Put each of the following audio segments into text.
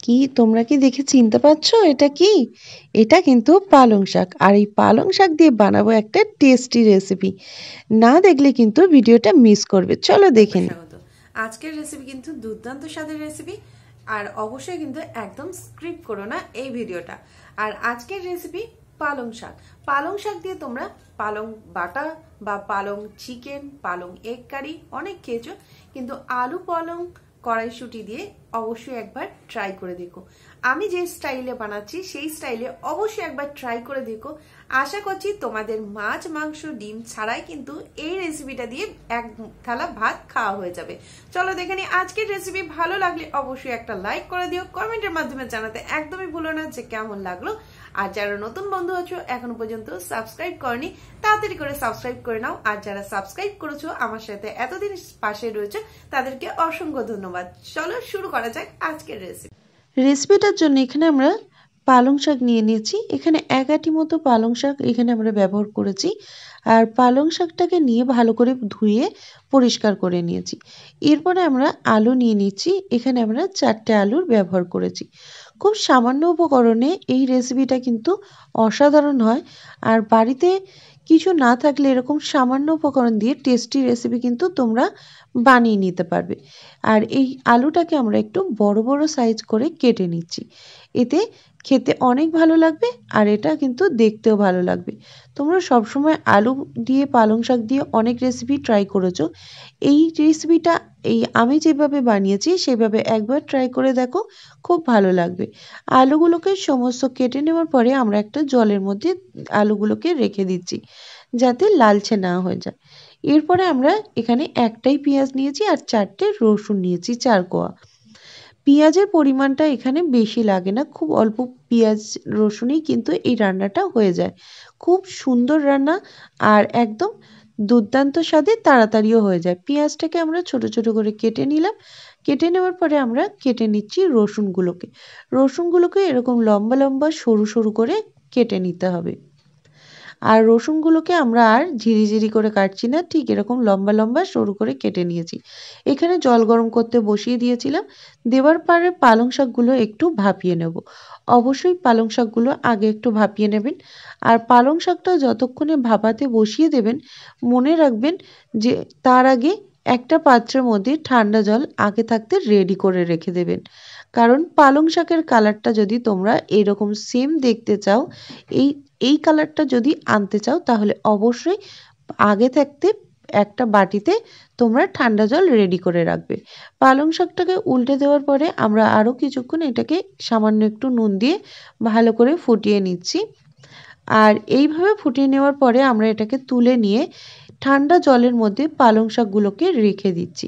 কি তোমরা কি দেখে চিনতে পারছো এটা কি? এটা কিন্তু পালং শাক। আর এই পালং শাক দিয়ে বানাবো একটা টেস্টি রেসিপি। না দেখলে কিন্তু ভিডিওটা মিস করবে। চলো দেখে নিই। স্বাগত। আজকের রেসিপি কিন্তু দুর্দান্ত স্বাদের রেসিপি। আর অবশ্যই কিন্তু একদম স্ক্রিপ করো না এই ভিডিওটা। আর আজকের রেসিপি পালং শাক। পালং শাক দিয়ে তোমরা পালং বাটা বা পালং চিকেন, পালং এগ কারি অনেক খেয়েছো, কিন্তু আলু পালং কড়াইশুঁটি দিয়ে অবশ্যই একবার ট্রাই করে দেখো। আমি যে স্টাইলে বানাচ্ছি সেই স্টাইলে অবশ্যই একবার ট্রাই করে দেখো। আশা করছি তোমাদের মাছ, মাংস, ডিম ছাড়াই কিন্তু এই রেসিপিটা দিয়ে এক থালা ভাত খাওয়া হয়ে যাবে। চলো দেখে নিই আজকের রেসিপি। ভালো লাগলে অবশ্যই একটা লাইক করে দিও, কমেন্টের মাধ্যমে জানাতে একদমই ভুলো না যে কেমন লাগলো। আর যারা নতুন বন্ধু আছো এখনো পর্যন্ত সাবস্ক্রাইব করনি, তাড়াতাড়ি করে সাবস্ক্রাইব করে নাও। আর যারা সাবস্ক্রাইব করেছো, আমার সাথে এতদিন পাশে রয়েছে, তাদেরকে অসংখ্য ধন্যবাদ। চলো শুরু করা যাক আজকের রেসিপি। রেসিপিটার জন্য এখানে আমরা পালং শাক নিয়ে নিয়েছি। এখানে ১ আঁটি মতো পালং শাক এখানে আমরা ব্যবহার করেছি। আর পালং শাকটাকে নিয়ে ভালো করে ধুয়ে পরিষ্কার করে নিয়েছি। এরপরে আমরা আলু নিয়ে নিচ্ছি। এখানে আমরা ৪টে আলুর ব্যবহার করেছি। খুব সামান্য উপকরণে এই রেসিপিটা কিন্তু অসাধারণ হয়। আর বাড়িতে কিছু না থাকলে এরকম সামান্য উপকরণ দিয়ে টেস্টি রেসিপি কিন্তু তোমরা বানিয়ে নিতে পারবে। আর এই আলুটাকে আমরা একটু বড় বড় সাইজ করে কেটে নিচ্ছি। এতে খেতে অনেক ভালো লাগবে আর এটা কিন্তু দেখতেও ভালো লাগবে। তোমরা সবসময় আলু দিয়ে পালং শাক দিয়ে অনেক রেসিপি ট্রাই করেছো। এই রেসিপিটা আমি যেভাবে বানিয়েছি সেভাবে একবার ট্রাই করে দেখো, খুব ভালো লাগবে। আলুগুলোকে সমস্ত কেটে নেওয়ার পরে আমরা একটা জলের মধ্যে আলুগুলোকে রেখে দিচ্ছি, যাতে লালচে না হয়ে যায়। এরপরে আমরা এখানে একটাই পেঁয়াজ নিয়েছি আর ৪টে রসুন নিয়েছি, ৪ কোয়া। পেঁয়াজের পরিমাণটা এখানে বেশি লাগে না, খুব অল্প পেঁয়াজ রসুনেই কিন্তু এই রান্নাটা হয়ে যায়। খুব সুন্দর রান্না আর একদম দুর্দান্ত স্বাদে তাড়াতাড়িও হয়ে যায়। পেঁয়াজটাকে আমরা ছোট ছোট করে কেটে নিলাম। কেটে নেওয়ার পরে আমরা কেটে নিচ্ছি রসুনগুলোকে। রসুনগুলোকে এরকম লম্বা লম্বা সরু সরু করে কেটে নিতে হবে। আর রসুনগুলোকে আমরা আর ঝিরিঝিরি করে কাটছি না, ঠিক এরকম লম্বা লম্বা সরু করে কেটে নিয়েছি। এখানে জল গরম করতে বসিয়ে দিয়েছিলাম। দেওয়ার পরে পালং শাকগুলো একটু ভাপিয়ে নেব। অবশ্যই পালং শাকগুলো আগে একটু ভাপিয়ে নেবেন। আর পালং শাকটা যতক্ষণে ভাপাতে বসিয়ে দেবেন, মনে রাখবেন যে তার আগে একটা পাত্রের মধ্যে ঠান্ডা জল আগে থাকতে রেডি করে রেখে দেবেন। কারণ পালং শাকের কালারটা যদি তোমরা এরকম সেম দেখতে চাও, এই এই কালারটা যদি আনতে চাও, তাহলে অবশ্যই আগে থাকতে একটা বাটিতে তোমরা ঠান্ডা জল রেডি করে রাখবে। পালং শাকটাকে উল্টে দেওয়ার পরে আমরা আরও কিছুক্ষণ এটাকে সামান্য একটু নুন দিয়ে ভালো করে ফুটিয়ে নিচ্ছি। আর এইভাবে ফুটিয়ে নেওয়ার পরে আমরা এটাকে তুলে নিয়ে ঠান্ডা জলের মধ্যে পালং শাকগুলোকে রেখে দিচ্ছি।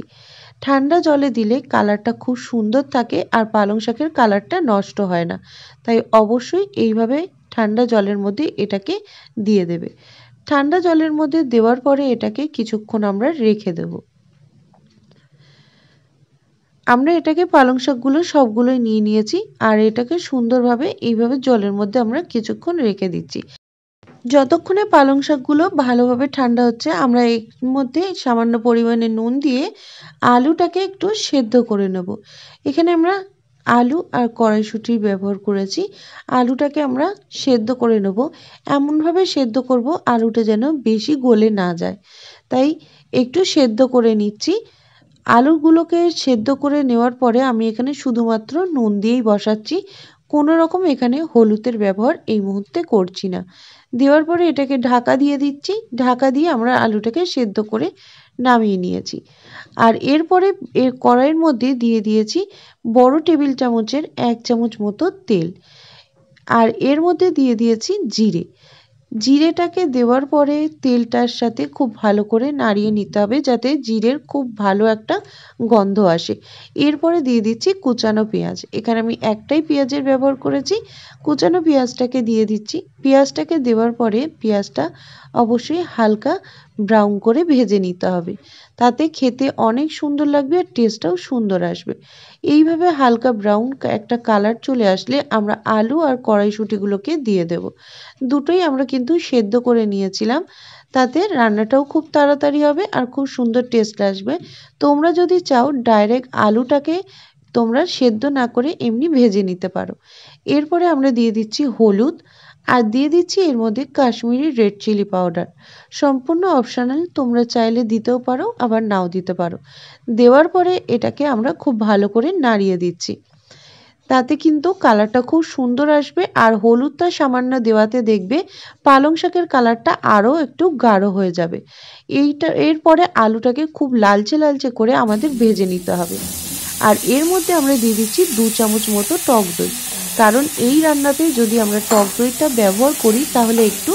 ঠান্ডা জলে দিলে কালারটা খুব সুন্দর থাকে আর পালং শাকের কালারটা নষ্ট হয় না। তাই অবশ্যই এইভাবে ঠান্ডা জলের মধ্যে এটাকে দিয়ে দেবে। ঠান্ডা জলের মধ্যে দেওয়ার পরে এটাকে কিছুক্ষণ আমরা রেখে দেব। আমরা এটাকে পালং শাকগুলো সবগুলোই নিয়ে নিয়েছি আর এটাকে সুন্দরভাবে এইভাবে জলের মধ্যে আমরা কিছুক্ষণ রেখে দিচ্ছি। যতক্ষণে পালং শাকগুলো ভালোভাবে ঠান্ডা হচ্ছে, আমরা এর মধ্যে সামান্য পরিমাণে নুন দিয়ে আলুটাকে একটু সেদ্ধ করে নেব। এখানে আমরা আলু আর কড়াইশুঁটি ব্যবহার করেছি। আলুটাকে আমরা সেদ্ধ করে নেব। এমনভাবে সেদ্ধ করব আলুটা যেন বেশি গলে না যায়, তাই একটু সেদ্ধ করে নিচ্ছি। আলুগুলোকে সেদ্ধ করে নেওয়ার পরে আমি এখানে শুধুমাত্র নুন দিয়েই বসাচ্ছি। কোনো রকম এখানে হলুদের ব্যবহার এই মুহূর্তে করছি না। দেওয়ার পরে এটাকে ঢাকা দিয়ে দিচ্ছি। ঢাকা দিয়ে আমরা আলুটাকে সেদ্ধ করে নামিয়ে নিয়েছি। আর এরপরে কড়াইয়ের মধ্যে দিয়ে দিয়েছি বড় টেবিল চামচের ১ চামচ মতো তেল। আর এর মধ্যে দিয়ে দিয়েছি জিরে। জিরেটাকে দেওয়ার পরে তেলটার সাথে খুব ভালো করে নাড়িয়ে নিতে হবে, যাতে জিরের খুব ভালো একটা গন্ধ আসে। এরপরে দিয়ে দিচ্ছি কুচানো পেঁয়াজ। এখানে আমি একটাই পেঁয়াজের ব্যবহার করেছি। কুচানো পেঁয়াজটাকে দিয়ে দিচ্ছি। পেঁয়াজটাকে দেওয়ার পরে পেঁয়াজটা অবশ্যই হালকা ব্রাউন করে ভেজে নিতে হবে, তাতে খেতে অনেক সুন্দর লাগবে আর টেস্টটাও সুন্দর আসবে। এইভাবে হালকা ব্রাউন একটা কালার চলে আসলে আমরা আলু আর কড়াইশুঁটিগুলোকে দিয়ে দেব। দুটোই আমরা কিন্তু সেদ্ধ করে নিয়েছিলাম, তাতে রান্নাটাও খুব তাড়াতাড়ি হবে আর খুব সুন্দর টেস্ট আসবে। তোমরা যদি চাও ডাইরেক্ট আলুটাকে তোমরা সেদ্ধ না করে এমনি ভেজে নিতে পারো। এরপরে আমরা দিয়ে দিচ্ছি হলুদ আর দিয়ে দিচ্ছি এর মধ্যে কাশ্মীরি রেড চিলি পাউডার। সম্পূর্ণ অপশনাল, তোমরা চাইলে দিতেও পারো আবার নাও দিতে পারো। দেওয়ার পরে এটাকে আমরা খুব ভালো করে নাড়িয়ে দিচ্ছি, তাতে কিন্তু কালারটা খুব সুন্দর আসবে। আর হলুদটা সামান্য দেওয়াতে দেখবে পালং শাকের কালারটা আরও একটু গাঢ় হয়ে যাবে। এরপরে আলুটাকে খুব লালচে লালচে করে আমাদের ভেজে নিতে হবে। আর এর মধ্যে আমরা দিয়ে দিচ্ছি 2 চামচ মতো টক দই, কারণ এই রান্নাতে যদি আমরা টক দইটা ব্যবহার করি তাহলে একটু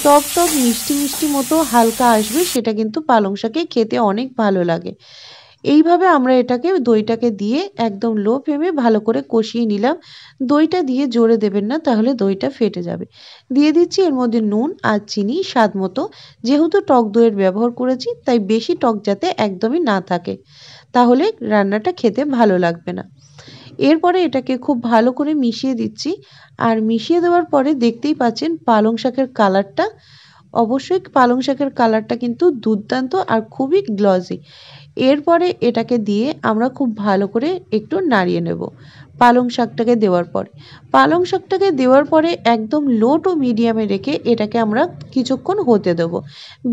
টক টক মিষ্টি মিষ্টি মতো হালকা আসবে, সেটা কিন্তু পালং শাকে খেতে অনেক ভালো লাগে। এইভাবে আমরা দইটাকে দিয়ে একদম লো ফ্লেমে ভালো করে কষিয়ে নিলাম। দইটা দিয়ে জোরে দেবেন না, তাহলে দইটা ফেটে যাবে। দিয়ে দিচ্ছি এর মধ্যে নুন আর চিনি স্বাদ মতো। যেহেতু টক দইয়ের ব্যবহার করেছি তাই বেশি টক যাতে একদমই না থাকে, তাহলে রান্নাটা খেতে ভালো লাগবে না। এরপরে এটাকে খুব ভালো করে মিশিয়ে দিচ্ছি। আর মিশিয়ে দেওয়ার পরে দেখতেই পাচ্ছেন পালং শাকের কালারটা, অবশ্যই পালং শাকের কালারটা কিন্তু দুর্দান্ত আর খুবই গ্লসি। এরপরে এটাকে দিয়ে আমরা খুব ভালো করে একটু নাড়িয়ে নেব। পালং শাকটাকে দেওয়ার পরে একদম লো টু মিডিয়ামে রেখে এটাকে আমরা কিছুক্ষণ হতে দেব।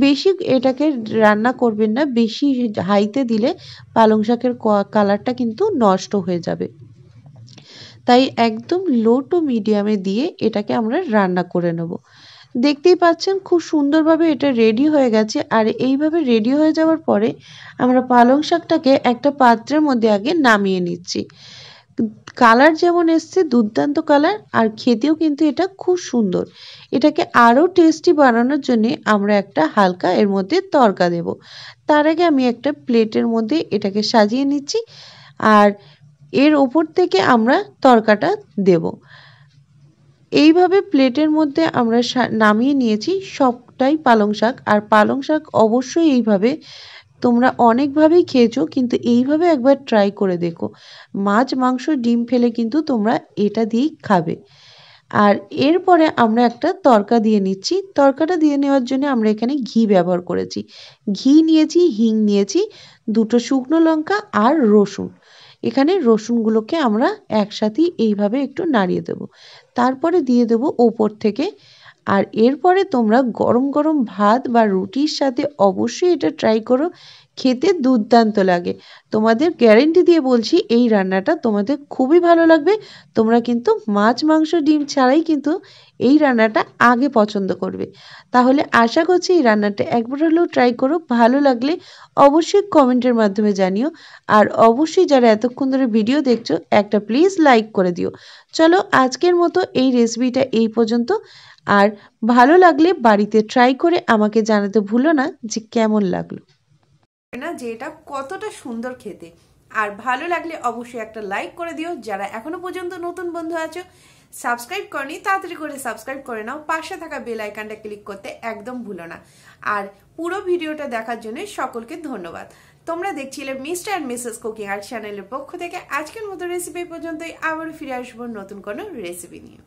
বেশি এটাকে রান্না করবেন না, বেশি হাইতে দিলে পালং শাকের কালারটা কিন্তু নষ্ট হয়ে যাবে। তাই একদম লো টু মিডিয়ামে দিয়ে এটাকে আমরা রান্না করে নেব। দেখতেই পাচ্ছেন খুব সুন্দরভাবে এটা রেডি হয়ে গেছে। আর এইভাবে রেডি হয়ে যাওয়ার পরে আমরা পালং শাকটাকে একটা পাত্রের মধ্যে আগে নামিয়ে নিচ্ছি। কালার যেমন এসছে দুর্দান্ত কালার, আর খেতেও কিন্তু এটা খুব সুন্দর। এটাকে আরও টেস্টি বানানোর জন্য আমরা একটা হালকা এর মধ্যে তড়কা দেব। তার আগে আমি একটা প্লেটের মধ্যে এটাকে সাজিয়ে নিচ্ছি, আর এর ওপর থেকে আমরা তড়কাটা দেব। এইভাবে প্লেটের মধ্যে আমরা নামিয়ে নিয়েছি সবটাই পালং শাক। আর পালং শাক অবশ্যই এইভাবে তোমরা অনেকভাবেই খেয়েছো, কিন্তু এইভাবে একবার ট্রাই করে দেখো। মাছ মাংস ডিম ফেলে কিন্তু তোমরা এটা দিয়েই খাবে। আর এরপরে আমরা একটা তড়কা দিয়ে নিচ্ছি। তড়কাটা দিয়ে নেওয়ার জন্য আমরা এখানে ঘি ব্যবহার করেছি। ঘি নিয়েছি, হিং নিয়েছি, 2টো শুকনো লঙ্কা আর রসুন। এখানে রসুনগুলোকে আমরা একসাথেই এইভাবে একটু নাড়িয়ে দেব। তারপরে দিয়ে দেব ওপর থেকে। আর এরপরে তোমরা গরম গরম ভাত বা রুটির সাথে অবশ্যই এটা ট্রাই করো, খেতে দুর্দান্ত লাগে। তোমাদের গ্যারেন্টি দিয়ে বলছি এই রান্নাটা তোমাদের খুবই ভালো লাগবে। তোমরা কিন্তু মাছ মাংস ডিম ছাড়াই কিন্তু এই রান্নাটা আগে পছন্দ করবে। তাহলে আশা করছি এই রান্নাটা একবার হলেও ট্রাই করো। ভালো লাগলে অবশ্যই কমেন্টের মাধ্যমে জানিও। আর অবশ্যই যারা এতক্ষণ ধরে ভিডিও দেখছো একটা প্লিজ লাইক করে দিও। চলো আজকের মতো এই রেসিপিটা এই পর্যন্ত। আর ভালো লাগলে বাড়িতে ট্রাই করে আমাকে জানাতে ভুলো না যে কেমন লাগলো। না যে এটা কতটা সুন্দর খেতে। আর ভালো লাগলে অবশ্যই একটা লাইক করে দিও। যারা এখনো পর্যন্ত নতুন বন্ধু আছো সাবস্ক্রাইব করনি, তাড়াতাড়ি করে সাবস্ক্রাইব করে নাও। পাশে থাকা বেল আইকনটা ক্লিক করতে একদম ভুলো না। আর পুরো ভিডিওটা দেখার জন্য সকলকে ধন্যবাদ। তোমরা দেখছিলে Mr and Mrs cooking art চ্যানেলের পক্ষ থেকে আজকের মতো রেসিপি পর্যন্তই। আবারও ফিরে আসবো নতুন কোনো রেসিপি নিয়ে।